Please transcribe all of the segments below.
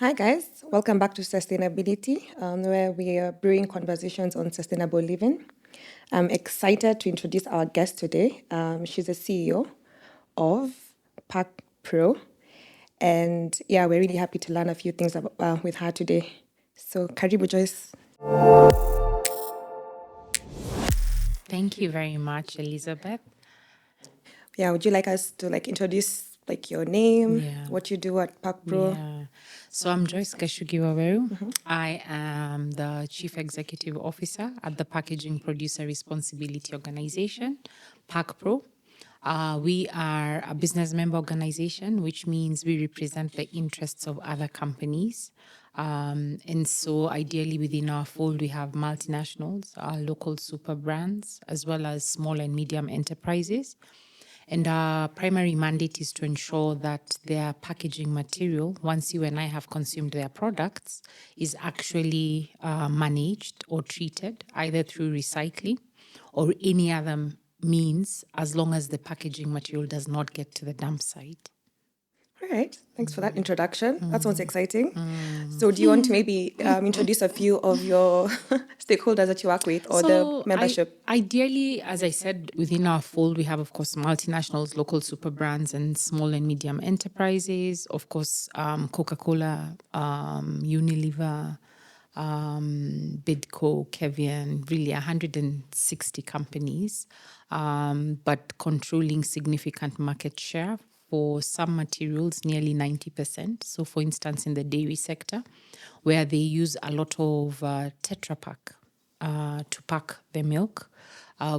Hi, guys. Welcome back to Sustainability, where we are brewing conversations on sustainable living. I'm excited to introduce our guest today. She's the CEO of PakPro. And yeah, we're really happy to learn a few things with her today. So, Karibu Joyce. Thank you very much, Elizabeth. Yeah, would you like us to introduce your name, Yeah, what you do at PakPro? yeah. So I'm Joyce Gachugi Waweru. I am the Chief Executive Officer at the Packaging Producer Responsibility Organization, PakPro. We are a business member organization, which means we represent the interests of other companies. And so ideally within our fold, we have multinationals, local super brands, as well as small and medium enterprises. And our primary mandate is to ensure that their packaging material, once you and I have consumed their products, is actually managed or treated either through recycling or any other means, as long as the packaging material does not get to the dump site. All right. Thanks for that introduction. That sounds exciting. So, do you want to maybe introduce a few of your stakeholders that you work with or the So, membership? ideally, as I said, within our fold, we have, of course, multinationals, local super brands, and small and medium enterprises. Of course, Coca-Cola, Unilever, Bidco, Kevian, really 160 companies, but controlling significant market share for some materials, nearly 90%. So, for instance, in the dairy sector, where they use a lot of Tetra Pak to pack the milk.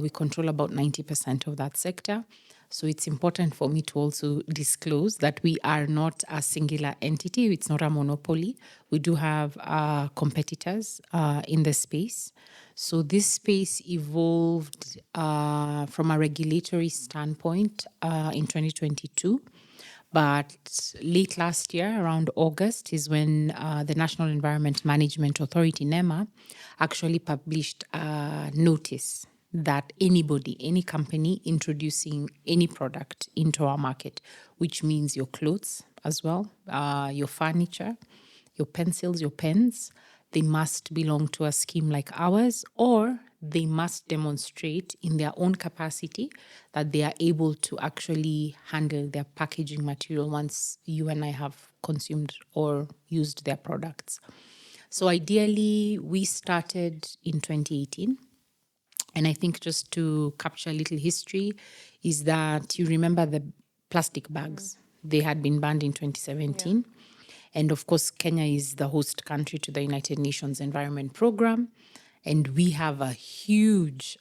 We control about 90% of that sector. So it's important for me to also disclose that we are not a singular entity. It's not a monopoly. We do have competitors in the space. So this space evolved from a regulatory standpoint in 2022. But late last year, around August, is when the National Environment Management Authority, NEMA, actually published a notice that anybody, any company introducing any product into our market, which means your clothes as well, your furniture, your pencils, your pens, they must belong to a scheme like ours, or they must demonstrate in their own capacity that they are able to actually handle their packaging material once you and I have consumed or used their products. So ideally, we started in 2018. And I think just to capture a little history is that you remember the plastic bags. They had been banned in 2017. And of course, Kenya is the host country to the United Nations Environment Program. And we have a huge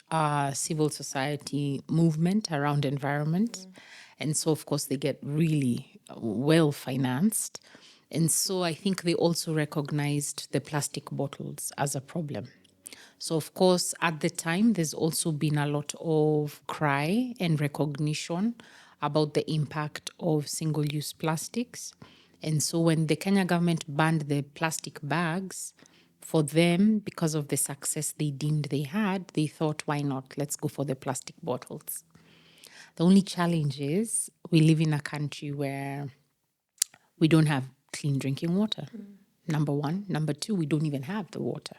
civil society movement around environment. And so, of course, they get really well financed. And so I think they also recognized the plastic bottles as a problem. So, of course, at the time, there's also been a lot of cry and recognition about the impact of single use plastics. And so, when the Kenya government banned the plastic bags, for them, because of the success they deemed they had, they thought, why not? Let's go for the plastic bottles. The only challenge is we live in a country where we don't have clean drinking water. Number one. Number two, we don't even have the water.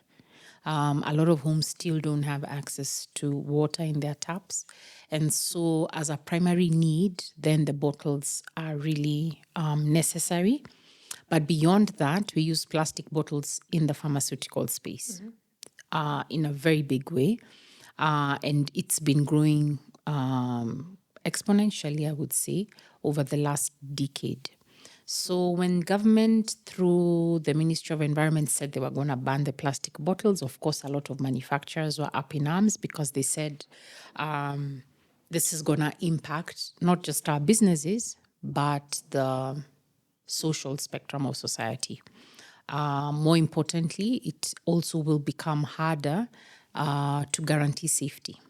A lot of homes still don't have access to water in their taps. And so, as a primary need, then the bottles are really necessary. But beyond that, we use plastic bottles in the pharmaceutical space in a very big way. And it's been growing exponentially, I would say, over the last decade. So when government through the Ministry of Environment said they were going to ban the plastic bottles, of course, a lot of manufacturers were up in arms because they said this is going to impact not just our businesses, but the social spectrum of society. More importantly, it also will become harder to guarantee safety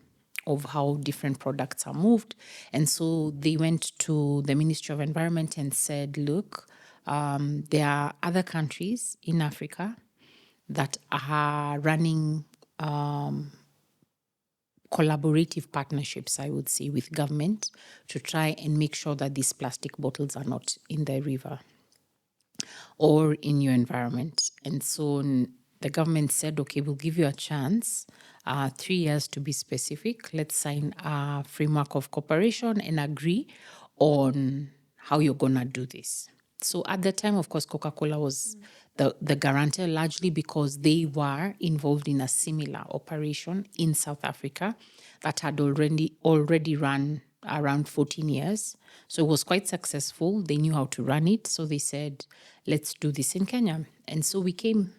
of how different products are moved. And so they went to the Ministry of Environment and said, look, there are other countries in Africa that are running collaborative partnerships, I would say, with government to try and make sure that these plastic bottles are not in the river. or in your environment. And so the government said, okay, we'll give you a chance, 3 years to be specific. Let's sign a framework of cooperation and agree on how you're going to do this. So at the time, of course, Coca-Cola was the guarantor, largely because they were involved in a similar operation in South Africa that had already run around 14 years. So it was quite successful. They knew how to run it. So they said, let's do this in Kenya. And so we came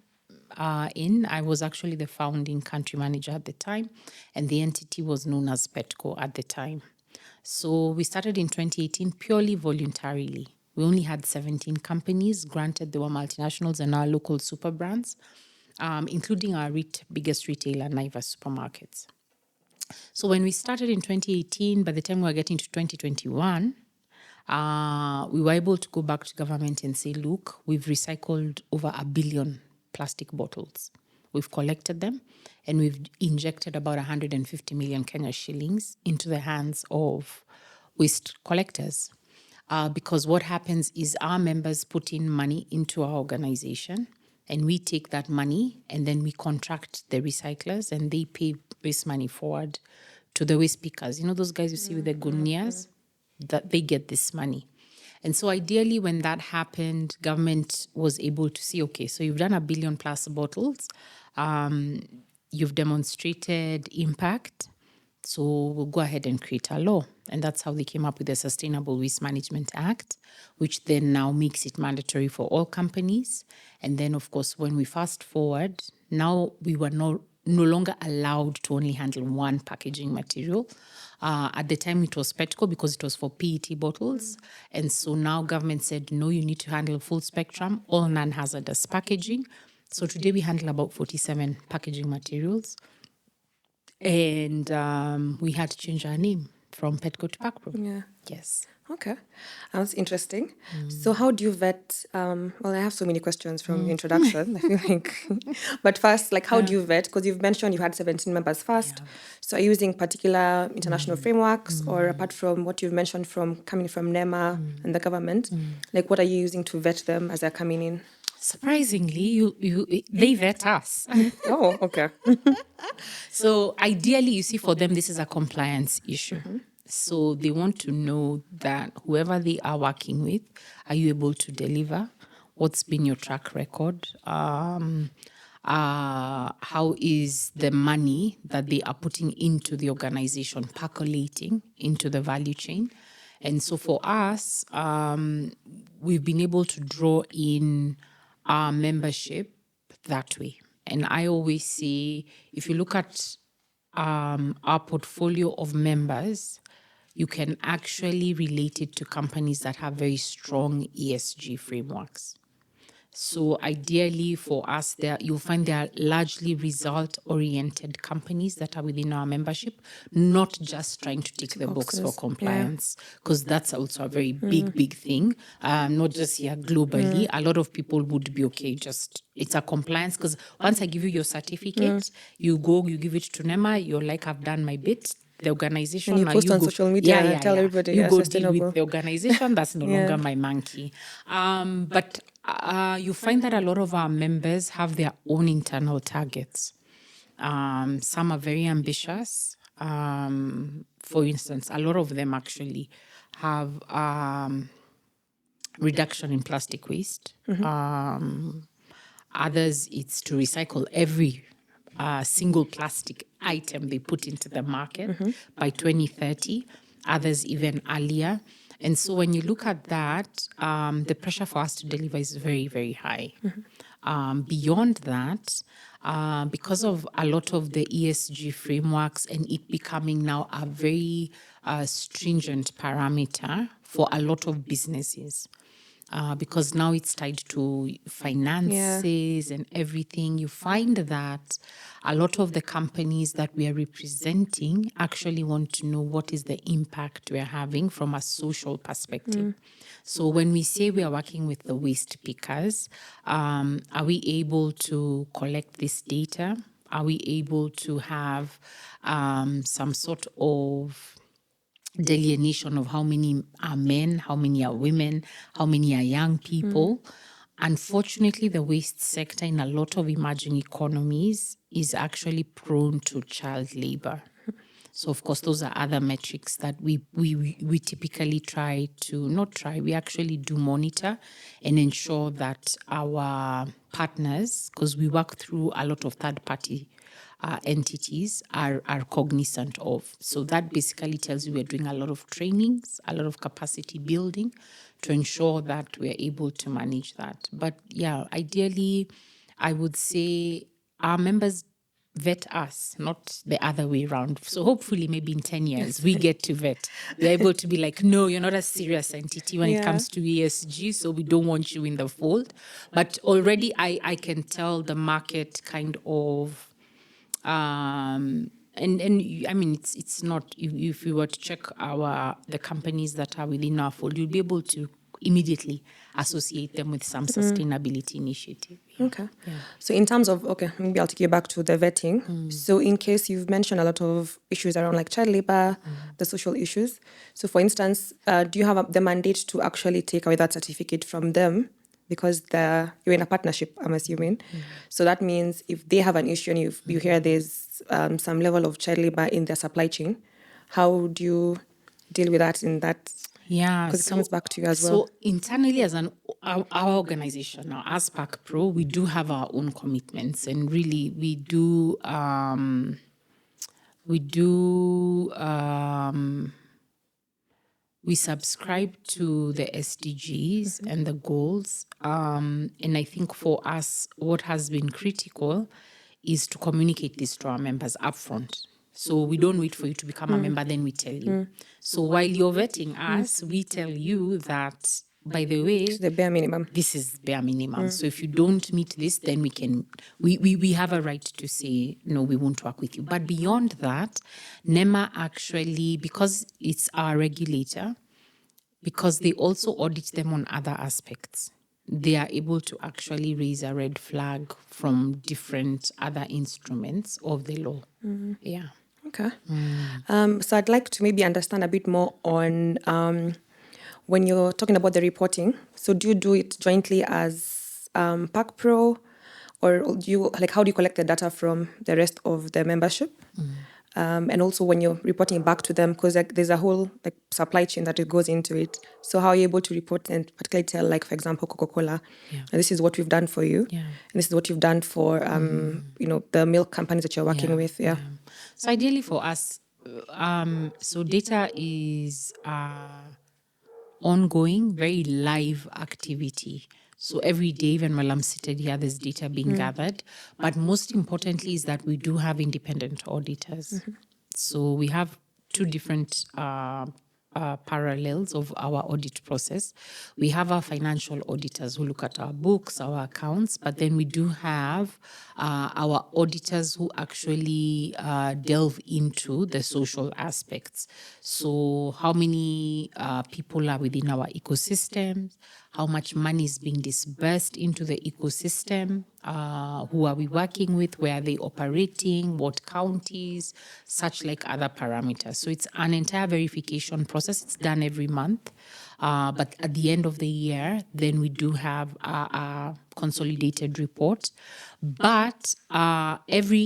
in. I was actually the founding country manager at the time, and the entity was known as PetCo at the time. So we started in 2018 purely voluntarily. We only had 17 companies. Granted, they were multinationals and our local super brands, including our biggest retailer, Naivas Supermarkets. So when we started in 2018, by the time we were getting to 2021, we were able to go back to government and say, look, we've recycled over 1 billion plastic bottles. We've collected them and we've injected about 150 million Kenya shillings into the hands of waste collectors. Because what happens is our members put in money into our organization and we take that money and then we contract the recyclers and they pay waste money forward to the waste pickers. You know those guys you see with the gunias? That they get this money. And so ideally when that happened, government was able to see, okay, so you've done 1 billion plus bottles. You've demonstrated impact. So we'll go ahead and create a law. And that's how they came up with the Sustainable Waste Management Act, which then now makes it mandatory for all companies. And then, of course, when we fast forward, now we were no longer allowed to only handle one packaging material. At the time, it was PetCo because it was for PET bottles. And so now government said, no, you need to handle full spectrum, all non-hazardous packaging. So today we handle about 47 packaging materials. And we had to change our name from PetCo to PakPro. Yeah. Yes. Okay. That's interesting. So how do you vet, well, I have so many questions from the introduction, I feel like. But first, like, how do you vet? Because you've mentioned you had 17 members first. Yeah. So are you using particular international frameworks or apart from what you've mentioned from coming from NEMA and the government, like what are you using to vet them as they're coming in? Surprisingly, they vet us. Oh, okay. So ideally, you see, for them, this is a compliance issue. So they want to know that whoever they are working with, are you able to deliver? What's been your track record? How is the money that they are putting into the organization percolating into the value chain? And so for us, we've been able to draw in our membership that way. And I always say, if you look at our portfolio of members, you can actually relate it to companies that have very strong ESG frameworks. So ideally for us, you'll find there are largely result-oriented companies that are within our membership, not just trying to tick the box for compliance, because that's also a very big thing, not just here globally. A lot of people would be okay, just it's a compliance, because once I give you your certificate, you go, you give it to NEMA, you're like, I've done my bit. The organization, and you post on social media and tell everybody you go sustainable. deal with the organization. That's no longer my monkey. But you find that a lot of our members have their own internal targets. Some are very ambitious. For instance, a lot of them actually have reduction in plastic waste. Others, it's to recycle every single plastic item they put into the market by 2030. Others even earlier. And so when you look at that, the pressure for us to deliver is very, very high. Beyond that, because of a lot of the ESG frameworks and it becoming now a very stringent parameter for a lot of businesses, because now it's tied to finances and everything, you find that a lot of the companies that we are representing actually want to know what is the impact we're having from a social perspective. So when we say we are working with the waste pickers, are we able to collect this data? Are we able to have some sort of delineation of how many are men, how many are women, how many are young people? Unfortunately, the waste sector in a lot of emerging economies is actually prone to child labor. So, of course, those are other metrics that we typically try to not try, we actually do monitor and ensure that our partners, because we work through a lot of third-party entities, are cognizant of. So that basically tells you we're doing a lot of trainings, a lot of capacity building to ensure that we're able to manage that. But yeah, ideally, I would say our members vet us, not the other way around. So hopefully maybe in 10 years, we get to vet. We're able to be like, no, you're not a serious entity when it comes to ESG, so we don't want you in the fold. But already I can tell the market kind of, and I mean, it's not, if you were to check the companies that are within our fold, you'll be able to immediately associate them with some sustainability initiative. Yeah. Okay. So in terms of, maybe I'll take you back to the vetting. So in case you've mentioned a lot of issues around like child labor, the social issues. So for instance, do you have the mandate to actually take away that certificate from them? Because you're in a partnership, I'm assuming. So that means if they have an issue and you hear there's some level of child labor in their supply chain, how do you deal with that in that? Yeah, Because it comes back to you as well. So internally, as our organization, now as PakPro, we do have our own commitments, and really we do we subscribe to the SDGs and the goals. And I think for us, what has been critical is to communicate this to our members upfront. So we don't wait for you to become a member, then we tell you. So while you're vetting us, we tell you that, by the way, The bare minimum. this is bare minimum. So if you don't meet this, then we have a right to say, no, we won't work with you. But beyond that, NEMA actually, because it's our regulator, because they also audit them on other aspects, they are able to actually raise a red flag from different other instruments of the law. Yeah. Okay. So I'd like to maybe understand a bit more on when you're talking about the reporting. So do you do it jointly as PakPro, or do you how do you collect the data from the rest of the membership? And also when you're reporting back to them, because there's a whole supply chain that it goes into it. So how are you able to report and particularly tell, for example, Coca-Cola, and this is what we've done for you, and this is what you've done for the milk companies that you're working with. So ideally for us, so data is ongoing, very live activity. So every day, even while I'm seated here, there's data being gathered. But most importantly is that we do have independent auditors. So we have two different parallels of our audit process. We have our financial auditors who look at our books, our accounts, but then we do have our auditors who actually delve into the social aspects. So how many people are within our ecosystems, how much money is being disbursed into the ecosystem, who are we working with, where are they operating, what counties, such like other parameters. So it's an entire verification process. It's done every month. But at the end of the year, then we do have a consolidated report. But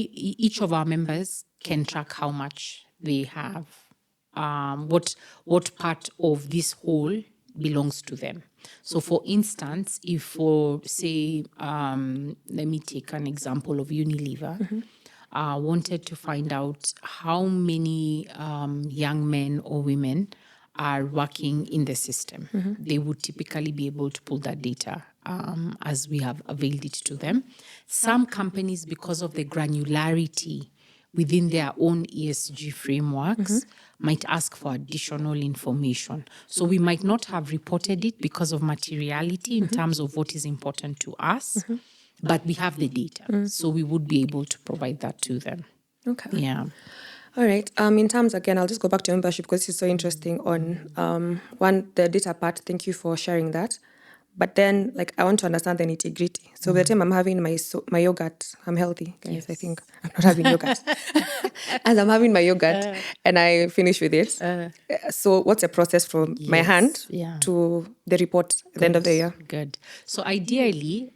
each of our members can track how much they have, what part of this whole belongs to them. So for instance, if for say, let me take an example of Unilever, wanted to find out how many young men or women are working in the system, they would typically be able to pull that data as we have availed it to them. Some companies, because of the granularity within their own ESG frameworks, might ask for additional information. So we might not have reported it because of materiality in terms of what is important to us, but we have the data. So we would be able to provide that to them. Okay. Yeah. All right. In terms, again, I'll just go back to membership because this is so interesting on one, the data part. Thank you for sharing that. But then, like, I want to understand the nitty-gritty. So by the time I'm having my yogurt, I'm healthy, guys. I think I'm not having yogurt. As I'm having my yogurt and I finish with it. So what's the process from my hand to the report at the end of the year? Good. So ideally,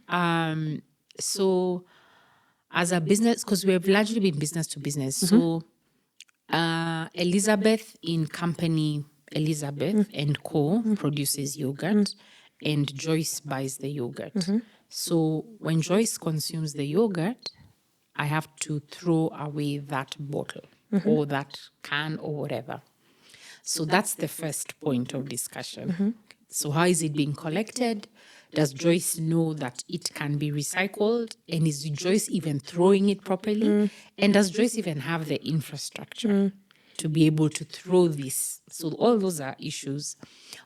so as a business, because we've largely been business to business. So Elizabeth in company Elizabeth and Co. produces yogurt and Joyce buys the yogurt. So when Joyce consumes the yogurt, I have to throw away that bottle or that can or whatever. So that's the first point of discussion. So how is it being collected? Does Joyce know that it can be recycled? And is Joyce even throwing it properly? And does Joyce even have the infrastructure to be able to throw this? So all those are issues.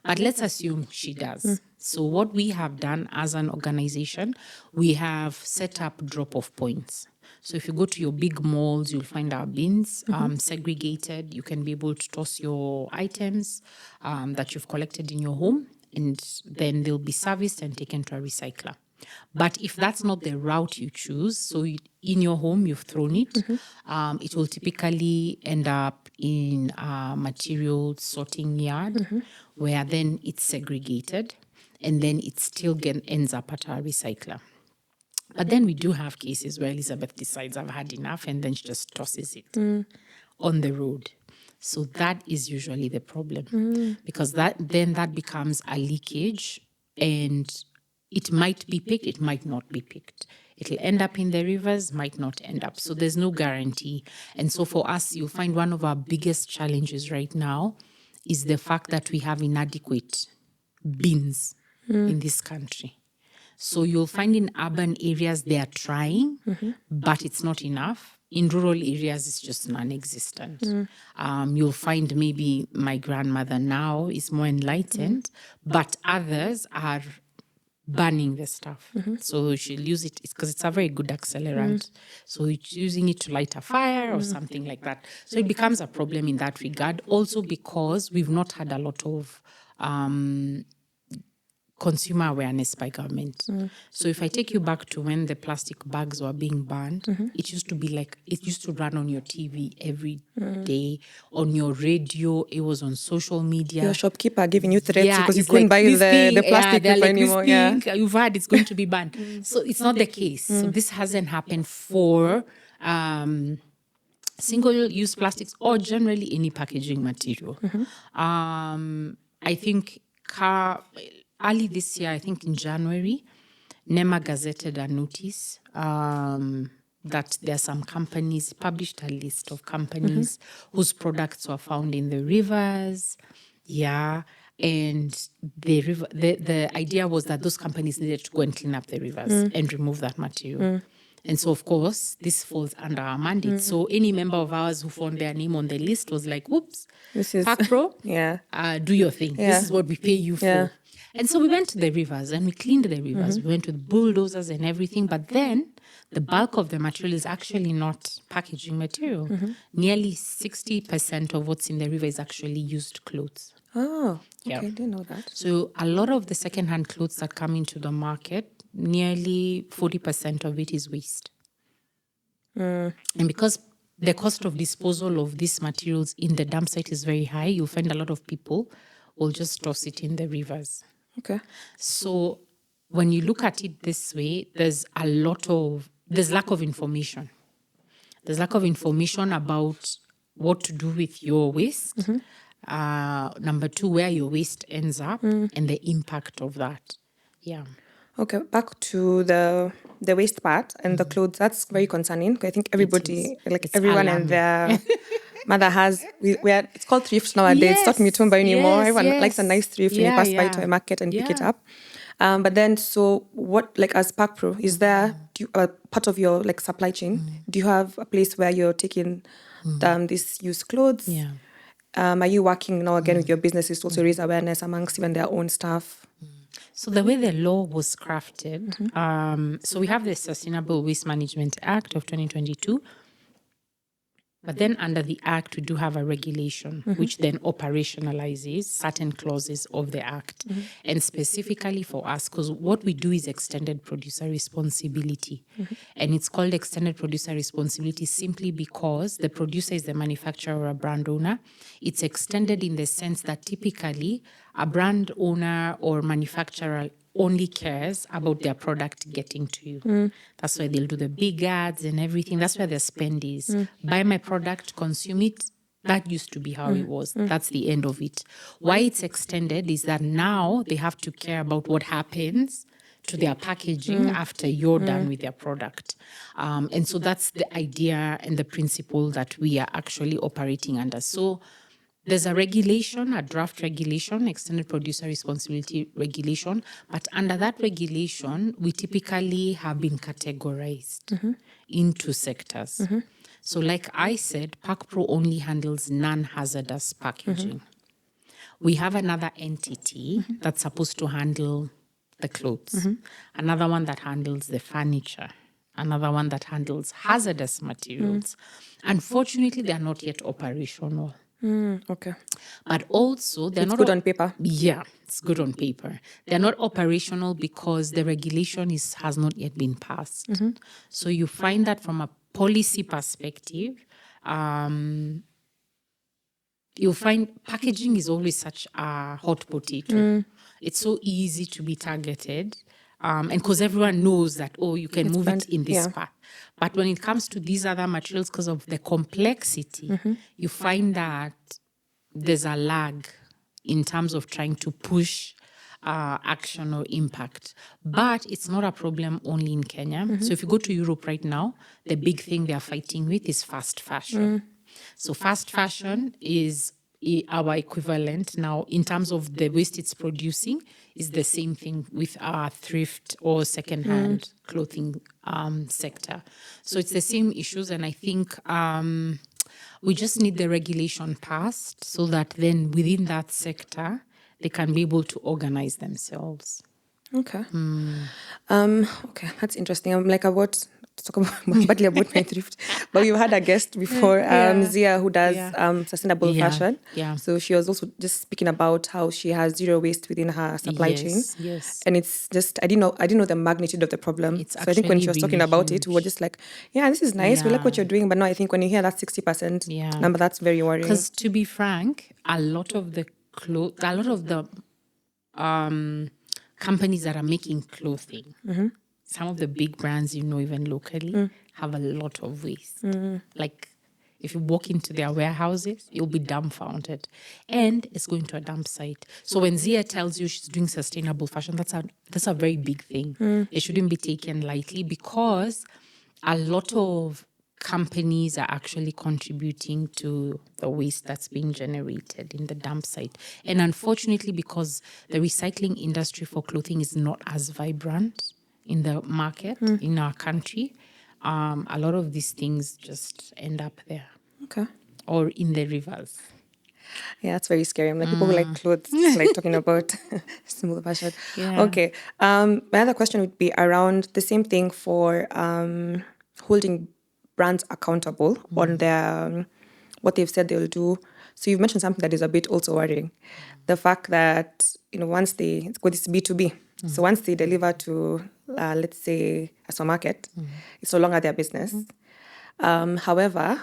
But let's assume she does. So what we have done as an organization, we have set up drop-off points. So if you go to your big malls, you'll find our bins segregated. You can be able to toss your items that you've collected in your home, and then they'll be serviced and taken to a recycler. But if that's not the route you choose, so in your home, you've thrown it, it will typically end up in a material sorting yard where then it's segregated and then it still ends up at our recycler. But then we do have cases where Elizabeth decides I've had enough and then she just tosses it on the road. So that is usually the problem because that becomes a leakage and it might be picked, it might not be picked. It'll end up in the rivers, might not end up. So there's no guarantee. And so for us, you'll find one of our biggest challenges right now is the fact that we have inadequate bins in this country. So you'll find in urban areas they are trying, but it's not enough. In rural areas, it's just non-existent. You'll find maybe my grandmother now is more enlightened, but others are burning the stuff. So she'll use it because it's a very good accelerant. So it's using it to light a fire or something like that. So it becomes a problem in that regard. Also because we've not had a lot of consumer awareness by government. So if I take you back to when the plastic bags were being banned, it used to be like, it used to run on your TV every day, on your radio, it was on social media. Your shopkeeper giving you threats because you couldn't buy the plastic paper anymore. You've heard it's going to be banned. So it's not the case. So this hasn't happened for single-use plastics or generally any packaging material. I think early this year, I think in January, NEMA gazetted a notice that there are some companies, published a list of companies whose products were found in the rivers. And the idea was that those companies needed to go and clean up the rivers and remove that material. And so, of course, this falls under our mandate. So any member of ours who found their name on the list was like, whoops, this is PakPro, do your thing. This is what we pay you for. And so we went to the rivers and we cleaned the rivers. We went with bulldozers and everything. But then the bulk of the material is actually not packaging material. Nearly 60% of what's in the river is actually used clothes. Oh, okay, I didn't know that. So a lot of the secondhand clothes that come into the market, nearly 40% of it is waste. And because the cost of disposal of these materials in the dump site is very high, you'll find a lot of people will just toss it in the rivers. Okay. So when you look at it this way, there's lack of information. There's lack of information about what to do with your waste. Number two, where your waste ends up and the impact of that. Yeah. Okay, back to the waste part and the clothes. That's very concerning. I think everybody, it's everyone alarming. And their mother has. It's called thrift nowadays. It's not mitumba anymore. Everyone likes a nice thrift when you pass by to a market and pick it up. But then, so what? Like as PakPro, is there part of your supply chain? Do you have a place where you're taking these used clothes? Yeah. Are you working now again with your businesses to also raise awareness amongst even their own staff? So the way the law was crafted, so we have the Sustainable Waste Management Act of 2022. But then under the Act, we do have a regulation, which then operationalizes certain clauses of the Act. And specifically for us, because what we do is extended producer responsibility. And it's called extended producer responsibility simply because the producer is the manufacturer or a brand owner. It's extended in the sense that typically a brand owner or manufacturer only cares about their product getting to you. That's why they'll do the big ads and everything. That's where their spend is. Buy my product, consume it. That used to be how it was. That's the end of it. Why it's extended is that now they have to care about what happens to their packaging after you're done with their product. And so that's the idea and the principle that we are actually operating under. So there's a regulation, a draft regulation, extended producer responsibility regulation. But under that regulation, we typically have been categorized into sectors. So like I said, PakPro only handles non-hazardous packaging. We have another entity that's supposed to handle the clothes, another one that handles the furniture, another one that handles hazardous materials. Unfortunately, they are not yet operational. Okay. But also, they're It's not good on paper. Yeah, it's good on paper. They're not operational because the regulation has not yet been passed. So you find that from a policy perspective, you'll find packaging is always such a hot potato. It's so easy to be targeted. And because everyone knows that, you can move it in this path. But when it comes to these other materials, because of the complexity, you find that there's a lag in terms of trying to push action or impact. But it's not a problem only in Kenya. So if you go to Europe right now, the big thing they're fighting with is fast fashion. So fast fashion is our equivalent now in terms of the waste it's producing is the same thing with our thrift or secondhand clothing sector. So it's the same issues, and I think we just need the regulation passed so that then within that sector they can be able to organize themselves. Okay. Okay, that's interesting. I'm like about to talk badly about my thrift, but we've had a guest before, Zia, who does sustainable fashion. Yeah. So she was also just speaking about how she has zero waste within her supply chain. Yes. And it's just I didn't know the magnitude of the problem. It's So I think when actually she was talking really about it, we were huge. just like, yeah, this is nice. We like what you're doing. But no, I think when you hear that 60% number, that's very worrying. Because to be frank, a lot of the companies that are making clothing, some of the big brands, even locally, have a lot of waste. Like if you walk into their warehouses, you'll be dumbfounded. And it's going to a dump site. So when Zia tells you she's doing sustainable fashion, that's a very big thing. It shouldn't be taken lightly because a lot of companies are actually contributing to the waste that's being generated in the dump site. And unfortunately, because the recycling industry for clothing is not as vibrant in the market in our country, a lot of these things just end up there. Okay. Or in the rivers. Yeah, that's very scary. I'm like, people who like clothes, just like talking about sustainable fashion. Yeah. Okay. My other question would be around the same thing for holding brands accountable on their what they've said they'll do. So you've mentioned something that is a bit also worrying. The fact that, once it's B2B. So once they deliver to, let's say, a supermarket, it's no longer their business. However,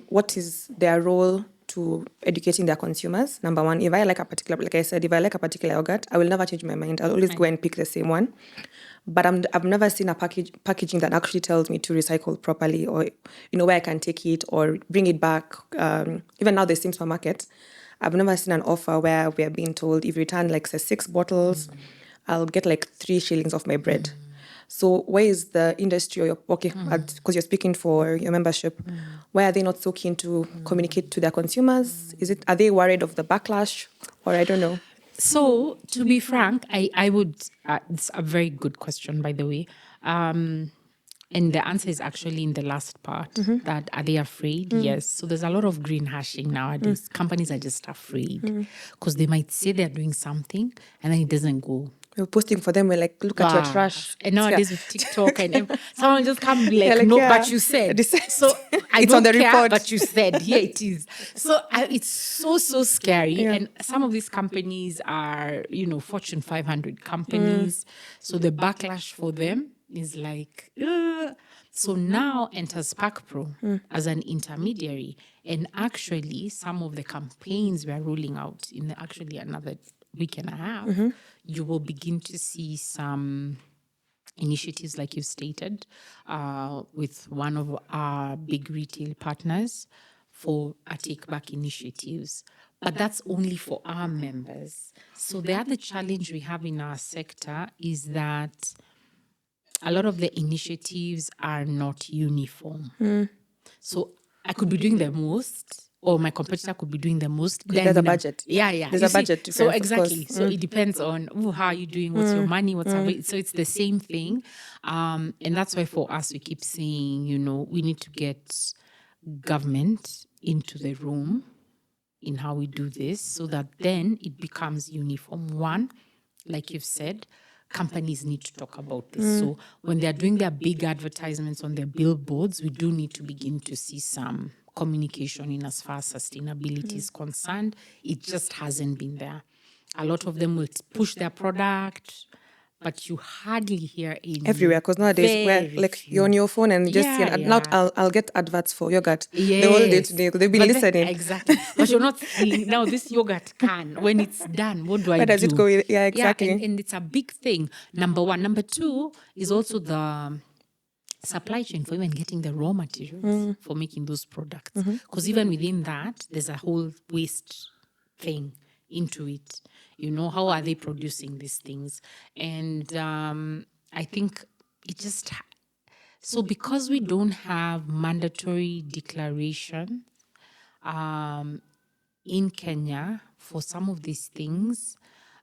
what is their role to educating their consumers? Number one, if I like a particular yogurt, I will never change my mind. I'll always go and pick the same one. But I've never seen a packaging that actually tells me to recycle properly, or where I can take it or bring it back. Even now, the same supermarket, I've never seen an offer where we are being told if you return like say 6 bottles, I'll get like 3 shillings off my bread. So where is the industry, or because you're speaking for your membership, why are they not so keen to communicate to their consumers? Are they worried of the backlash, or I don't know? So, to be frank, I would, it's a very good question, by the way. And the answer is actually in the last part, that are they afraid? Yes. So there's a lot of green hashing nowadays. Companies are just afraid because they might say they're doing something and then it doesn't go We're posting for them. We're like, look at your trash. And nowadays with TikTok and someone just come be like, Yeah, like, no, yeah, but you said. So I it's don't on the care, report. but you said, here it is. So it's so scary. Yeah. And some of these companies are, Fortune 500 companies. So the backlash for them is like, ugh. So now enters PakPro as an intermediary. And actually, some of the campaigns we're rolling out in actually another week and a half, you will begin to see some initiatives like you stated with one of our big retail partners for a take back initiatives. But that's only for our members. So the other challenge we have in our sector is that a lot of the initiatives are not uniform. So I could be doing the most, or my competitor could be doing the most. There's a budget. Yeah. There's You a see, budget so difference, of exactly. course. So it depends on how are you doing, what's your money, what's so it's the same thing. And that's why for us we keep saying, we need to get government into the room in how we do this so that then it becomes uniform. One, like you've said, companies need to talk about this. So when they're doing their big advertisements on their billboards, we do need to begin to see some communication in as far as sustainability is concerned. It just hasn't been there. A lot of them will push their product, but you hardly hear any. Everywhere, because nowadays we're like you're on your phone and you just see now I'll get adverts for yogurt the whole day today because they've been listening. Exactly. But you're not seeing now this yogurt can, when it's done, what do I do? Where does it go? Yeah, exactly. And it's a big thing. Number one. Number two is also the supply chain for even getting the raw materials for making those products. Because even within that, there's a whole waste thing into it. How are they producing these things? And I think it just... So because we don't have mandatory declaration in Kenya for some of these things,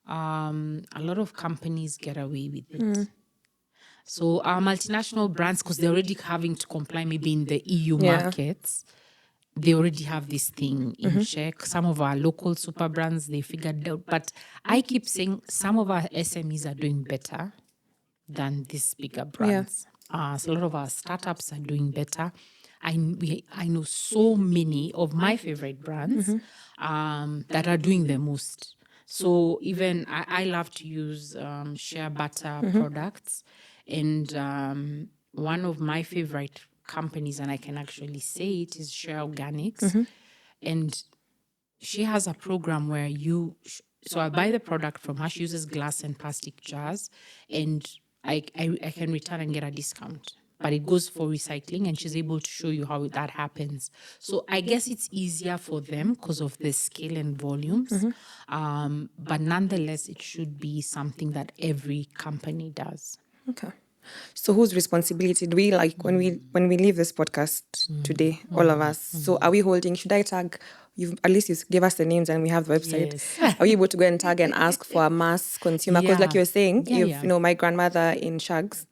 a lot of companies get away with it. So our multinational brands, because they're already having to comply maybe in the EU markets, they already have this thing in check. Some of our local super brands, they figured out. But I keep saying some of our SMEs are doing better than these bigger brands. So a lot of our startups are doing better. I know so many of my favorite brands that are doing the most. So even I love to use shea butter products. And one of my favorite companies, and I can actually say it, is Shea Organics. And she has a program where so I buy the product from her. She uses glass and plastic jars, and I can return and get a discount. But it goes for recycling, and she's able to show you how that happens. So I guess it's easier for them because of the scale and volumes. But nonetheless, it should be something that every company does. Okay. So whose responsibility do we when we leave this podcast today, all of us? So are we holding, should I tag, at least you give us the names and we have the website. Yes. Are we able to go and tag and ask for a mass consumer? Because like you were saying, my grandmother in Shags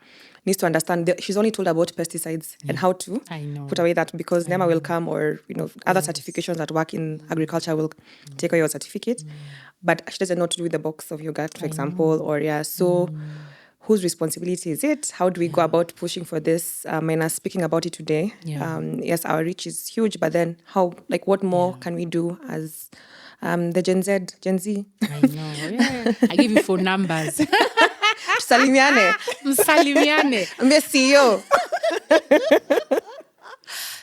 needs to understand she's only told about pesticides and how to put away that, because NEMA will come, or other certifications that work in agriculture will take away your certificate. But she doesn't know what to do with the box of yogurt, for example, so whose responsibility is it? How do we go about pushing for this? And speaking about it today. Yes, our reach is huge, but then what more can we do as the Gen Z? I know. Yeah. I give you phone numbers. Salimiane. I'm the CEO.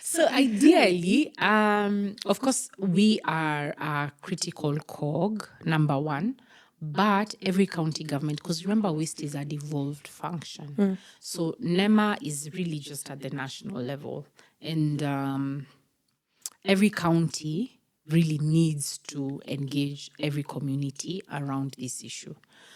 So ideally, of course, we are a critical cog, number one. But every county government, because remember, waste is a devolved function. So NEMA is really just at the national level. And every county really needs to engage every community around this issue.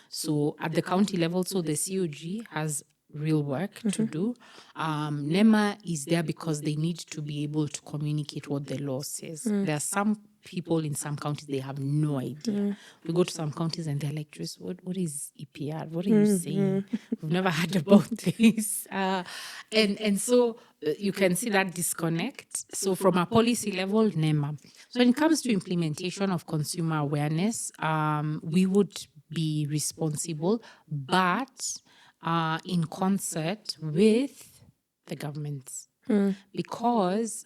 So at the county level, so the COG has real work to do. NEMA is there because they need to be able to communicate what the law says. There are some people in some counties, they have no idea. We go to some counties and they're like, Joyce, what is EPR? What are you saying? We've never heard about this. And so you can see that disconnect. So from a policy level, NEMA. So when it comes to implementation of consumer awareness, we would be responsible, but in concert with the governments. Because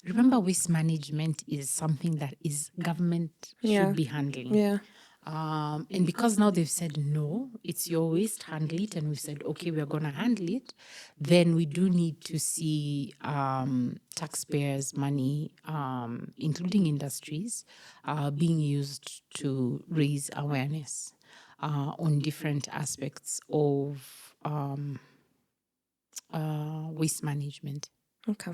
remember, waste management is something that is government should be handling. Yeah. And because now they've said, no, it's your waste, handle it, and we've said, okay, we're going to handle it, then we do need to see taxpayers' money, including industries, being used to raise awareness on different aspects of waste management. Okay.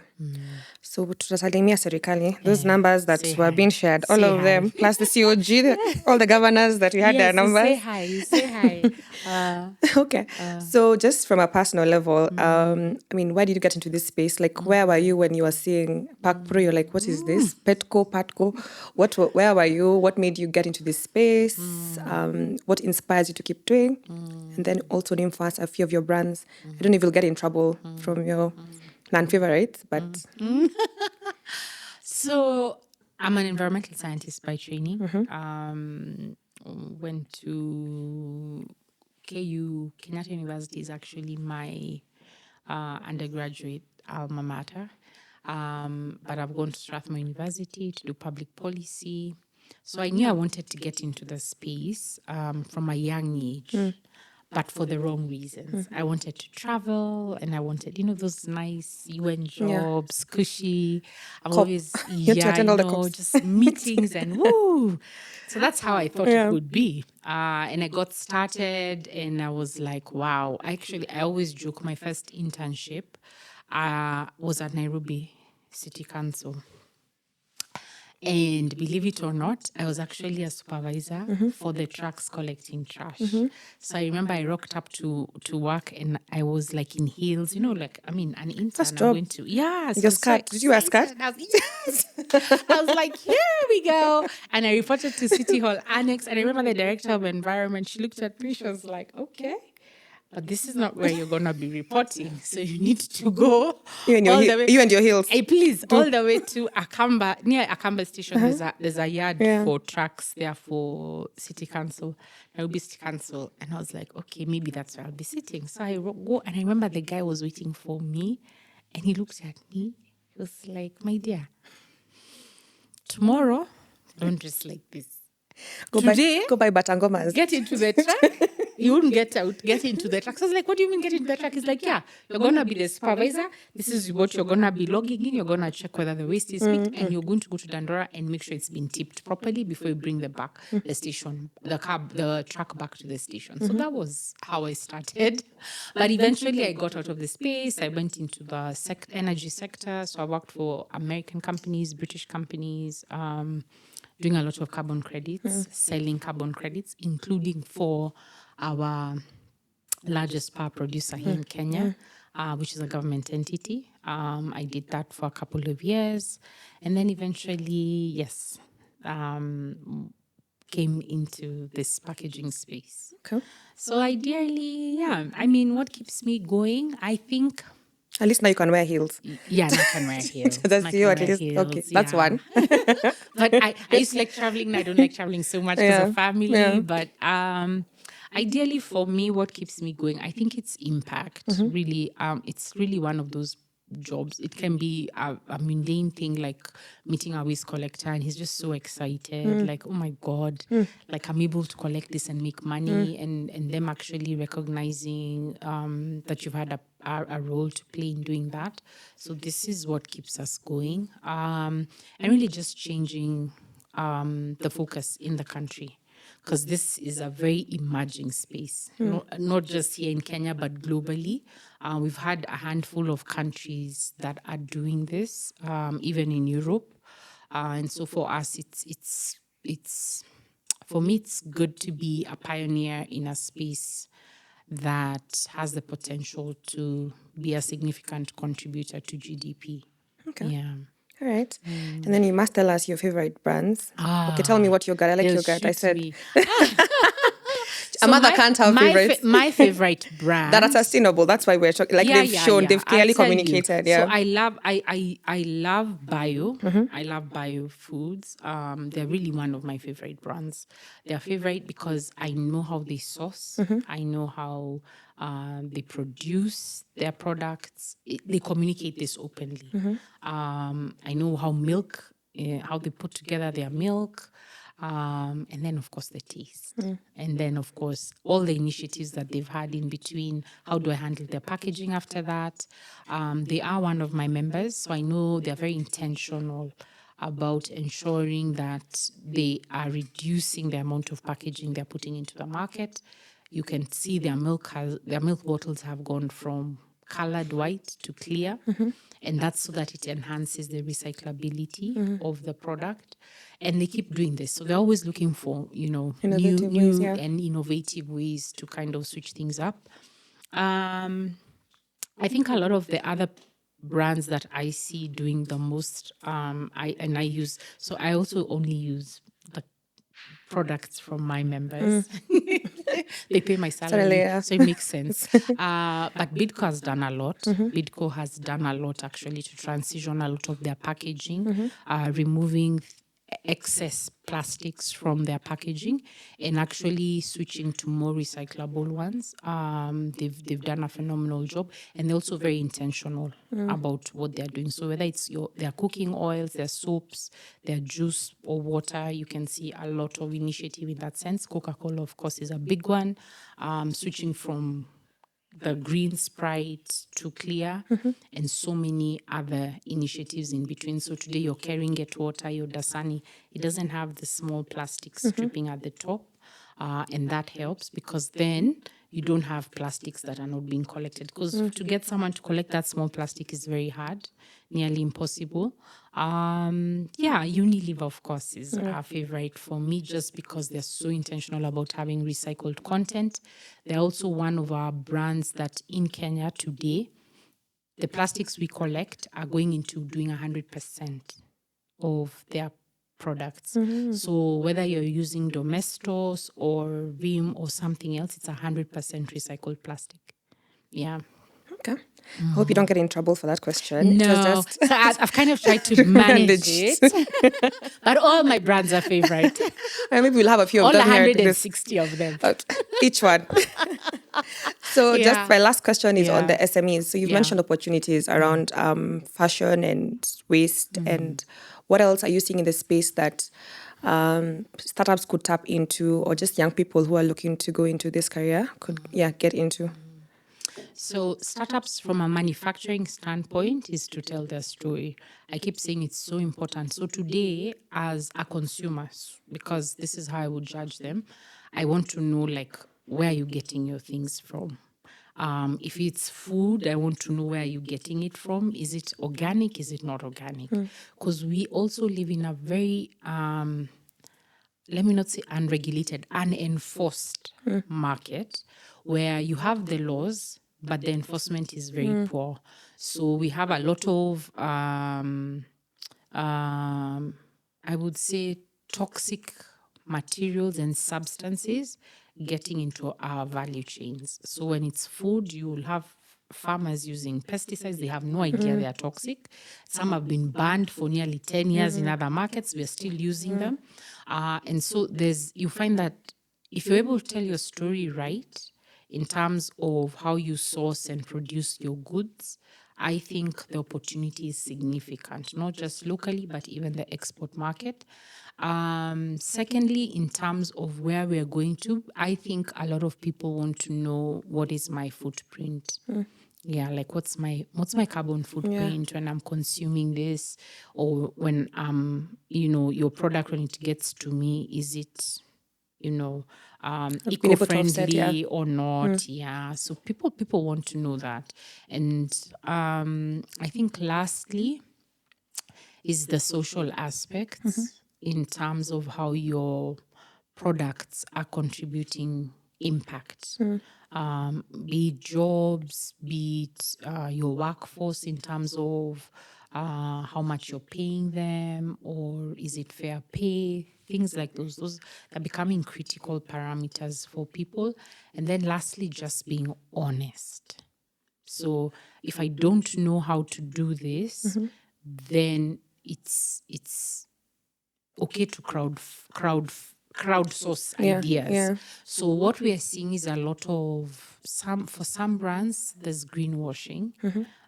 So tutasalimia serikali, those numbers that Say were hi. being shared, all Say of hi. them, plus the COG, all the governors that we had their Yes, you say numbers. hi. You say hi. Okay. So just from a personal level, I mean, why did you get into this space? Like, where were you when you were seeing PakPro? You're like, what is this? Patco? Where were you? What made you get into this space? What inspires you to keep doing? And then also name for us a few of your brands. I don't know if you'll get in trouble from your non-favorites, but... So I'm an environmental scientist by training. Went to KU, Kenyatta University is actually my undergraduate alma mater. But I've gone to Strathmore University to do public policy. So I knew I wanted to get into the space from a young age. But for the wrong reasons. I wanted to travel and I wanted, those nice UN jobs, cushy. I'm always, You had to attend all the COPs. just meetings and woo. So that's how I thought it would be. And I got started and I was like, wow. I always joke, my first internship was at Nairobi City Council. And believe it or not, I was actually a supervisor for the trucks collecting trash. So I remember I rocked up to work and I was like in heels, an intern. First I'm job. going to, yeah. So Your skirt. Did you wear a skirt? Yes. I was like, here we go. And I reported to City Hall Annex. And I remember the director of environment, she looked at me, she was like, okay. But this is not where you're going to be reporting. So you need to go You and your heels. Hey, please, all the way to Akamba. Near Akamba station, there's a yard for trucks there for City Council, Nairobi City Council. And I was like, okay, maybe that's where I'll be sitting. So I go, and I remember the guy was waiting for me. And he looked at me. He was like, my dear, tomorrow, don't dress like this. Go buy batangomas. Get into the truck. You wouldn't get into the truck. So I was like, what do you mean get into the truck? He's like, yeah, you're going to be the supervisor. This is what you're going to be logging in. You're going to check whether the waste is picked and you're going to go to Dandora and make sure it's been tipped properly before you bring the truck back to the station. So that was how I started. But eventually I got out of the space. I went into the energy sector. So I worked for American companies, British companies, doing a lot of carbon credits, selling carbon credits, including for our largest power producer here in Kenya, which is a government entity. I did that for a couple of years. And then eventually, came into this packaging space. Okay. So ideally, what keeps me going? I think... At least now you can wear heels. Yeah, now I can wear heels. That's you at least. Heels, okay, that's one. But I used to like traveling. I don't like traveling so much because of family. Yeah. But ideally for me, what keeps me going, I think it's impact. Really, it's really one of those jobs. It can be a mundane thing like meeting a waste collector and he's just so excited, like, oh my God, like I'm able to collect this and make money, and them actually recognizing that you've had a role to play in doing that. So this is what keeps us going. And really just changing the focus in the country, because this is a very emerging space, not just here in Kenya, but globally. We've had a handful of countries that are doing this, even in Europe. And so for us, it's for me, it's good to be a pioneer in a space that has the potential to be a significant contributor to GDP. Okay. Yeah. All right. And then you must tell us your favorite brands. Okay, tell me what yogurt. I like They'll yogurt. I shoot said. me. A mother can't have favorites my favorite brand that are sustainable. That's why we're talking. Like they've shown, they've I'll clearly tell you. communicated. So Yeah. I love bio. I love bio foods. They're really one of my favorite brands. They're favorite because I know how they source. I know how they produce their products. They communicate this openly. I know how milk, how they put together their milk. And then, of course, the taste. And then, of course, all the initiatives that they've had in between. How do I handle their packaging after that? They are one of my members, so I know they're very intentional about ensuring that they are reducing the amount of packaging they're putting into the market. You can see their milk bottles have gone from colored white to clear. And that's so that it enhances the recyclability of the product. And they keep doing this. So they're always looking for, Innovative ways, new yeah. and innovative ways to kind of switch things up. I think a lot of the other brands that I see doing the most, I also only use the products from my members. They pay my salary, Yeah. so it makes sense. But Bidco has done a lot. Bidco has done a lot actually to transition a lot of their packaging, removing excess plastics from their packaging and actually switching to more recyclable ones. They've done a phenomenal job, and they're also very intentional about what they're doing. So whether it's their cooking oils, their soaps, their juice or water, you can see a lot of initiative in that sense. Coca-Cola, of course, is a big one. Switching from the green Sprite to clear, and so many other initiatives in between. So today you're carrying Get Water, your Dasani, it doesn't have the small plastic stripping at the top. And that helps because then you don't have plastics that are not being collected. Because to get someone to collect that small plastic is very hard, nearly impossible. Unilever, of course, is our favorite for me just because they're so intentional about having recycled content. They're also one of our brands that in Kenya today, the plastics we collect are going into doing 100% of their products. So whether you're using Domestos or Vim or something else, it's 100% recycled plastic. Yeah. Okay. I hope you don't get in trouble for that question. It was No, just so I've kind of tried to manage it, but all my brands are favorite. maybe we'll have a few of All them here. 160 of them. Each one. So just Yeah. my last question is on the Yeah. SMEs. So you've Yeah. mentioned opportunities around fashion and waste. And what else are you seeing in the space that startups could tap into, or just young people who are looking to go into this career could get into? So startups from a manufacturing standpoint is to tell their story. I keep saying it's so important. So today, as a consumer, because this is how I would judge them, I want to know where are you getting your things from? If it's food, I want to know where you're getting it from. Is it organic? Is it not organic? Because we also live in a very let me not say unregulated, unenforced market where you have the laws, but the enforcement is very poor. So we have a lot of, I would say, toxic materials and substances getting into our value chains. So when it's food, you will have farmers using pesticides. They have no idea they are toxic. Some have been banned for nearly 10 years in other markets. We are still using them. And so you find that if you're able to tell your story right in terms of how you source and produce your goods, I think the opportunity is significant, not just locally, but even the export market. Secondly, in terms of where we're going to, I think a lot of people want to know what is my footprint. Yeah, what's my carbon footprint when I'm consuming this, or when your product, when it gets to me, is it Been able to offset, eco-friendly or not? Yeah, so people want to know that. And I think lastly is the social aspects in terms of how your products are contributing impact. Be it jobs, be it your workforce in terms of how much you're paying them, or is it fair pay? Things like those are becoming critical parameters for people. And then lastly, just being honest. So if I don't know how to do this, then it's okay to crowdsource ideas. So what we are seeing is a lot of for some brands, there's greenwashing,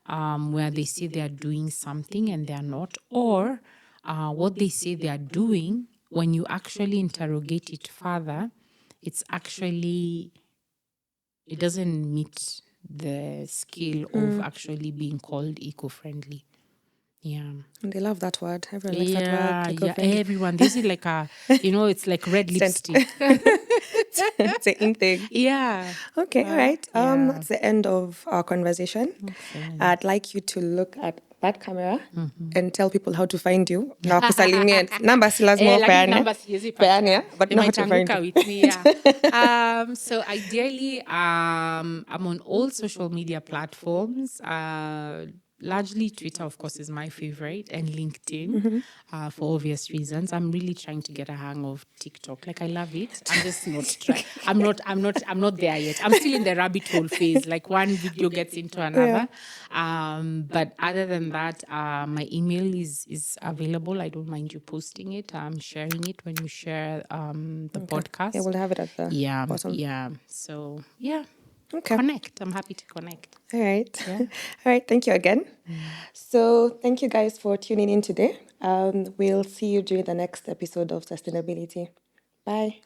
where they say they are doing something and they are not, or what they say they are doing, when you actually interrogate it further, it doesn't meet the scale of actually being called eco-friendly. Yeah. And they love that word. Everyone likes that word. Yeah, everyone. This is like it's like red lipstick. It's an in thing. Yeah. Okay, all right. Yeah. That's the end of our conversation. Excellent. I'd like you to look at that camera and tell people how to find you. Na kusalimia. Namba si lazima Lakini upeane. namba siwezi Peane, patia. but They know how might to find anguka you. with me, yeah. So ideally, I'm on all social media platforms. Largely Twitter, of course, is my favorite, and LinkedIn, for obvious reasons. I'm really trying to get a hang of TikTok. Like, I love it. I'm just not trying. I'm not there yet. I'm still in the rabbit hole phase. Like, one video gets into another. But other than that, my email is available. I don't mind you posting it. I'm sharing it when you share the podcast. Yeah, we'll have it at the bottom. Yeah. So yeah. Okay. Connect. I'm happy to connect. All right. Yeah. All right. Thank you again. So thank you guys for tuning in today. We'll see you during the next episode of Sustainability. Bye.